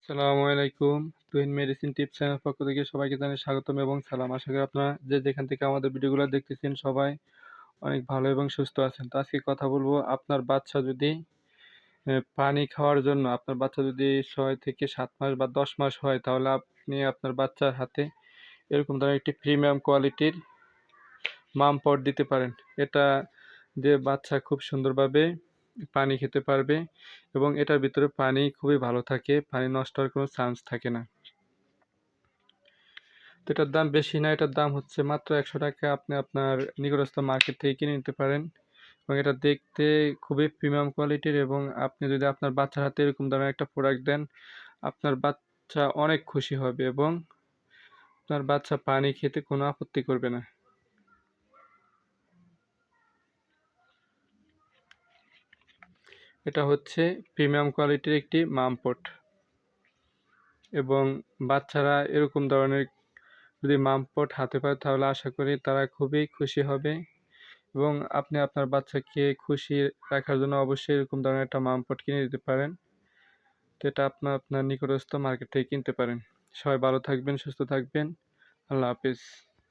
আসসালামু আলাইকুম। Tuhin medicine tips channel পক্ষ থেকে সবাইকে জানাই স্বাগতম এবং সালাম। আশা করি আপনারা যে যেখান থেকে আমাদের ভিডিওগুলো দেখতেছেন সবাই অনেক ভালো এবং সুস্থ আছেন। তো আজকে কথা বলবো আপনার বাচ্চা যদি পানি খাওয়ার জন্য আপনার বাচ্চা যদি ৬ থেকে ৭ মাস বা ১০ মাস হয় তাহলে আপনি আপনার বাচ্চার হাতে এরকম ধরনের একটি প্রিমিয়াম কোয়ালিটির মাম পট দিতে পারেন। এটা দিয়ে বাচ্চা খুব সুন্দরভাবে পানি খেতে পারবে এবং এটার ভিতরে পানি খুবই ভালো থাকে, পানি নষ্ট হওয়ার কোনো চান্স থাকে না। তো এটার দাম বেশি না, এটার দাম হচ্ছে মাত্র ১০০ টাকা। আপনি আপনার নিকটস্থ মার্কেট থেকে কিনে নিতে পারেন এবং এটা দেখতে খুবই প্রিমিয়াম কোয়ালিটির এবং আপনি যদি আপনার বাচ্চার হাতে এরকম ধরনের একটা প্রোডাক্ট দেন, আপনার বাচ্চা অনেক খুশি হবে এবং আপনার বাচ্চা পানি খেতে কোনো আপত্তি করবে না। এটা হচ্ছে প্রিমিয়াম কোয়ালিটির একটি মাম পট এবং বাচ্চারা এরকম ধরনের যদি মাম পট হাতে পায় তাহলে আশা করি তারা খুবই খুশি হবে এবং আপনি আপনার বাচ্চাকে খুশি রাখার জন্য অবশ্যই এরকম ধরনের একটা মাম পট কিনে দিতে পারেন। তো এটা আপনার নিকটস্থ মার্কেট থেকে কিনতে পারেন। সবাই ভালো থাকবেন, সুস্থ থাকবেন। আল্লাহ হাফেজ।